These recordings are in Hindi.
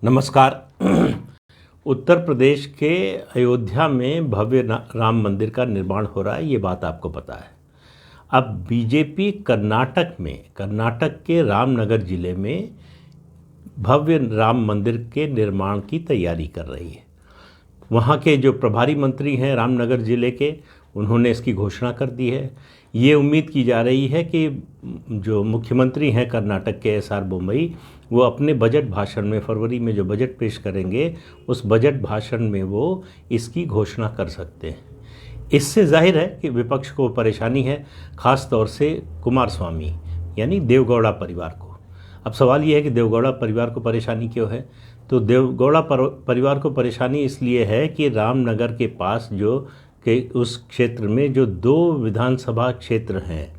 नमस्कार। उत्तर प्रदेश के अयोध्या में भव्य राम मंदिर का निर्माण हो रहा है, ये बात आपको पता है। अब बीजेपी कर्नाटक के रामनगर जिले में भव्य राम मंदिर के निर्माण की तैयारी कर रही है। वहाँ के जो प्रभारी मंत्री हैं रामनगर जिले के, उन्होंने इसकी घोषणा कर दी है। ये उम्मीद की जा रही है कि जो मुख्यमंत्री हैं कर्नाटक के एस आर बोम्मई, वो अपने बजट भाषण में फरवरी में जो बजट पेश करेंगे, उस बजट भाषण में वो इसकी घोषणा कर सकते हैं। इससे जाहिर है कि विपक्ष को परेशानी है, ख़ास तौर से कुमारस्वामी यानी देवगौड़ा परिवार को। अब सवाल ये है कि देवगौड़ा परिवार को परेशानी क्यों है? तो देवगौड़ा परिवार को परेशानी इसलिए है कि रामनगर के पास के उस क्षेत्र में जो दो विधानसभा क्षेत्र हैं,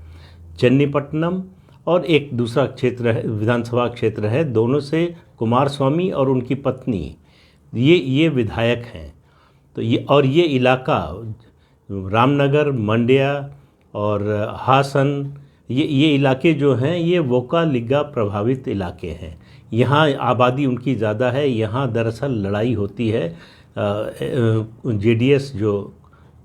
चन्नीपट्टनम और एक दूसरा क्षेत्र है, विधानसभा क्षेत्र है, दोनों से कुमारस्वामी और उनकी पत्नी ये विधायक हैं। तो ये इलाका रामनगर, मंड्या और हासन, ये इलाके जो हैं ये वोकालिगा प्रभावित इलाके हैं। यहाँ आबादी उनकी ज़्यादा है। यहाँ दरअसल लड़ाई होती है जेडीएस जो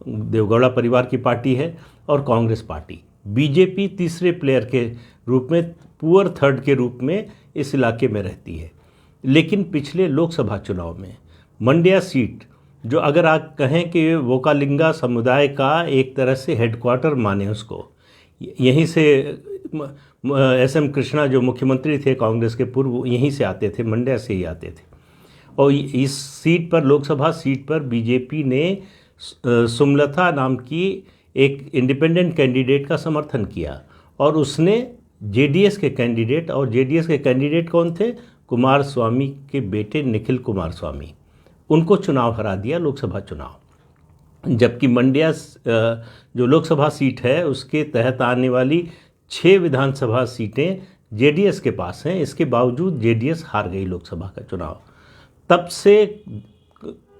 देवगौड़ा परिवार की पार्टी है और कांग्रेस पार्टी। बीजेपी तीसरे प्लेयर के रूप में, पुअर थर्ड के रूप में इस इलाके में रहती है। लेकिन पिछले लोकसभा चुनाव में मंड्या सीट, जो अगर आप कहें कि वोकालिंगा समुदाय का एक तरह से हेडक्वार्टर माने उसको, यहीं से एस.एम. कृष्णा जो मुख्यमंत्री थे कांग्रेस के पूर्व, यहीं से आते थे, मंड्या से ही आते थे। और इस सीट पर, लोकसभा सीट पर बीजेपी ने सुमलता नाम की एक इंडिपेंडेंट कैंडिडेट का समर्थन किया और उसने जेडीएस के कैंडिडेट, और जेडीएस के कैंडिडेट कौन थे? कुमारस्वामी के बेटे निखिल कुमारस्वामी, उनको चुनाव हरा दिया, लोकसभा चुनाव। जबकि मंड्या जो लोकसभा सीट है उसके तहत आने वाली 6 विधानसभा सीटें जेडीएस के पास हैं। इसके बावजूद जेडीएस हार गई लोकसभा का चुनाव। तब से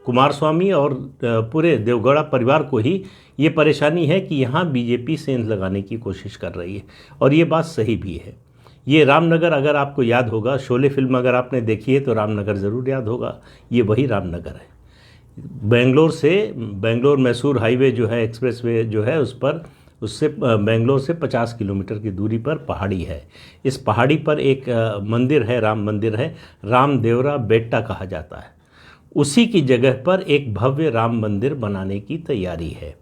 कुमारस्वामी और पूरे देवगौड़ा परिवार को ही ये परेशानी है कि यहाँ बीजेपी सेंध लगाने की कोशिश कर रही है, और ये बात सही भी है। ये रामनगर, अगर आपको याद होगा, शोले फिल्म अगर आपने देखी है तो रामनगर ज़रूर याद होगा। ये वही रामनगर है। बेंगलोर मैसूर हाईवे जो है, एक्सप्रेस वे जो है, उससे बेंगलोर से 50 किलोमीटर की दूरी पर पहाड़ी है। इस पहाड़ी पर एक मंदिर है, राम मंदिर है, रामदेवरा बेट्टा कहा जाता है। उसी की जगह पर एक भव्य राम मंदिर बनाने की तैयारी है।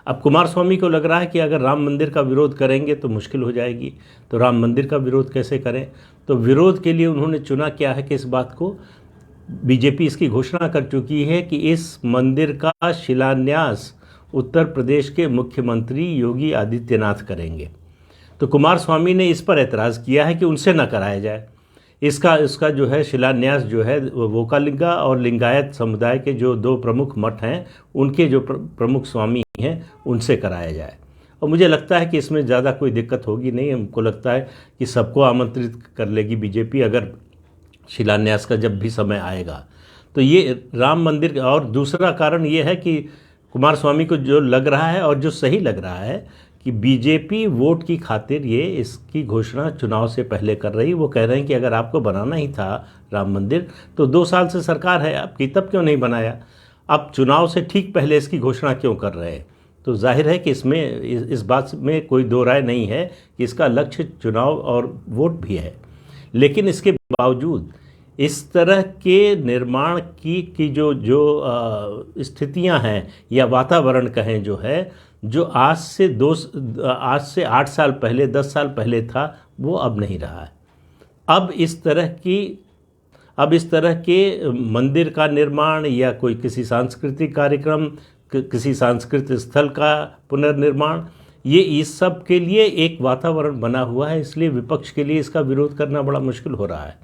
अब कुमारस्वामी को लग रहा है कि अगर राम मंदिर का विरोध करेंगे तो मुश्किल हो जाएगी, तो राम मंदिर का विरोध कैसे करें? तो विरोध के लिए उन्होंने चुना क्या है कि इस बात को, बीजेपी इसकी घोषणा कर चुकी है कि इस मंदिर का शिलान्यास उत्तर प्रदेश के मुख्यमंत्री योगी आदित्यनाथ करेंगे। तो कुमारस्वामी ने इस पर ऐतराज़ किया है कि उनसे न कराया जाए। इसका जो है शिलान्यास जो है वोकालिंगा और लिंगायत समुदाय के जो 2 प्रमुख मठ हैं, उनके जो प्रमुख स्वामी हैं, उनसे कराया जाए। और मुझे लगता है कि इसमें ज़्यादा कोई दिक्कत होगी नहीं। हमको लगता है कि सबको आमंत्रित कर लेगी बीजेपी अगर शिलान्यास का जब भी समय आएगा। तो ये राम मंदिर। और दूसरा कारण ये है कि कुमारस्वामी को जो लग रहा है और जो सही लग रहा है कि बीजेपी वोट की खातिर ये इसकी घोषणा चुनाव से पहले कर रही। वो कह रहे हैं कि अगर आपको बनाना ही था राम मंदिर तो 2 साल से सरकार है आपकी, तब क्यों नहीं बनाया? अब चुनाव से ठीक पहले इसकी घोषणा क्यों कर रहे हैं? तो जाहिर है कि इसमें इस बात में कोई दो राय नहीं है कि इसका लक्ष्य चुनाव और वोट भी है। लेकिन इसके बावजूद इस तरह के निर्माण की जो स्थितियां हैं या वातावरण कहें जो है, जो आज से 8 साल पहले, 10 साल पहले था, वो अब नहीं रहा है। अब इस तरह के मंदिर का निर्माण या कोई किसी सांस्कृतिक कार्यक्रम, किसी सांस्कृतिक स्थल का पुनर्निर्माण, ये इस सब के लिए एक वातावरण बना हुआ है। इसलिए विपक्ष के लिए इसका विरोध करना बड़ा मुश्किल हो रहा है।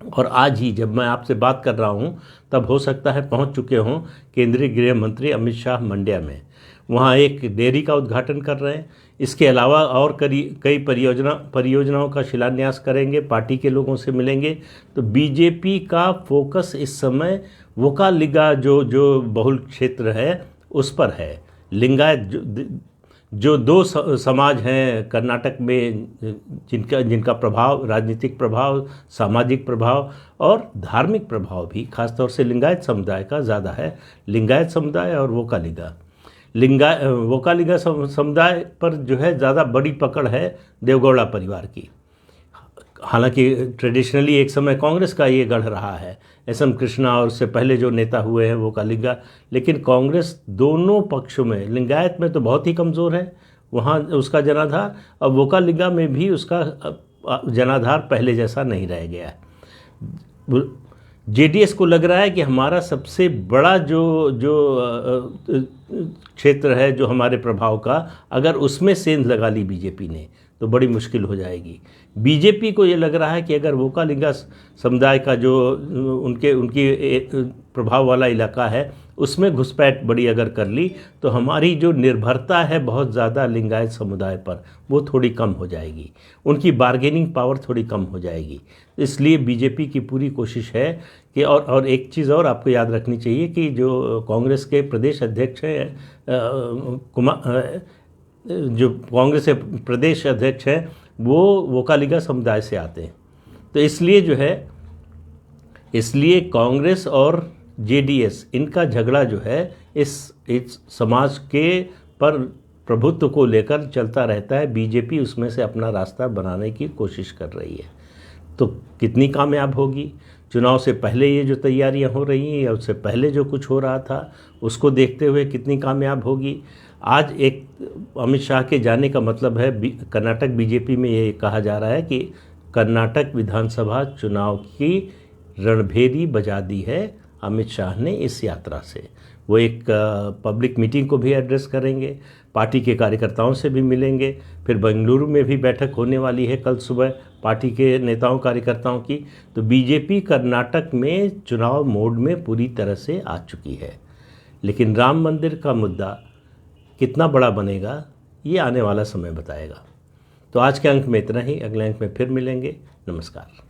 और आज ही जब मैं आपसे बात कर रहा हूँ तब हो सकता है पहुँच चुके हों केंद्रीय गृह मंत्री अमित शाह मंड्या में। वहाँ एक डेयरी का उद्घाटन कर रहे हैं। इसके अलावा और कई परियोजनाओं का शिलान्यास करेंगे, पार्टी के लोगों से मिलेंगे। तो बीजेपी का फोकस इस समय वोकालिगा जो बहुल क्षेत्र है उस पर है। लिंगायत जो दो समाज हैं कर्नाटक में जिनका प्रभाव, राजनीतिक प्रभाव, सामाजिक प्रभाव और धार्मिक प्रभाव भी खासतौर से लिंगायत समुदाय का ज़्यादा है, लिंगायत समुदाय और वोकालिगा समुदाय पर जो है ज़्यादा बड़ी पकड़ है देवगौड़ा परिवार की। हालांकि ट्रेडिशनली एक समय कांग्रेस का ये गढ़ रहा है, एस.एम. कृष्णा और उससे पहले जो नेता हुए हैं वोकालिगा, लेकिन कांग्रेस दोनों पक्षों में, लिंगायत में तो बहुत ही कमज़ोर है वहाँ उसका जनाधार, और वोकालिगा में भी उसका जनाधार पहले जैसा नहीं रह गया है। जेडीएस को लग रहा है कि हमारा सबसे बड़ा जो क्षेत्र है जो हमारे प्रभाव का, अगर उसमें सेंध लगा ली बीजेपी ने तो बड़ी मुश्किल हो जाएगी। बीजेपी को ये लग रहा है कि अगर वोकालिगा समुदाय का जो उनकी प्रभाव वाला इलाका है उसमें घुसपैठ बड़ी अगर कर ली तो हमारी जो निर्भरता है बहुत ज़्यादा लिंगायत समुदाय पर, वो थोड़ी कम हो जाएगी, उनकी बार्गेनिंग पावर थोड़ी कम हो जाएगी। इसलिए बीजेपी की पूरी कोशिश है कि और एक चीज़ और आपको याद रखनी चाहिए कि जो कांग्रेस के प्रदेश अध्यक्ष हैं जो कांग्रेस के प्रदेश अध्यक्ष हैं वो वोकालिगा समुदाय से आते हैं। तो इसलिए जो है, इसलिए कांग्रेस और जेडीएस इनका झगड़ा जो है इस समाज के पर प्रभुत्व को लेकर चलता रहता है। बीजेपी उसमें से अपना रास्ता बनाने की कोशिश कर रही है। तो कितनी कामयाब होगी? चुनाव से पहले ये जो तैयारियां हो रही हैं या उससे पहले जो कुछ हो रहा था उसको देखते हुए कितनी कामयाब होगी? आज एक अमित शाह के जाने का मतलब है, कर्नाटक बीजेपी में ये कहा जा रहा है कि कर्नाटक विधानसभा चुनाव की रणभेरी बजा दी है अमित शाह ने इस यात्रा से। वो एक पब्लिक मीटिंग को भी एड्रेस करेंगे, पार्टी के कार्यकर्ताओं से भी मिलेंगे, फिर बेंगलुरु में भी बैठक होने वाली है कल सुबह पार्टी के नेताओं कार्यकर्ताओं की। तो बीजेपी कर्नाटक में चुनाव मोड में पूरी तरह से आ चुकी है। लेकिन राम मंदिर का मुद्दा कितना बड़ा बनेगा ये आने वाला समय बताएगा। तो आज के अंक में इतना ही, अगले अंक में फिर मिलेंगे। नमस्कार।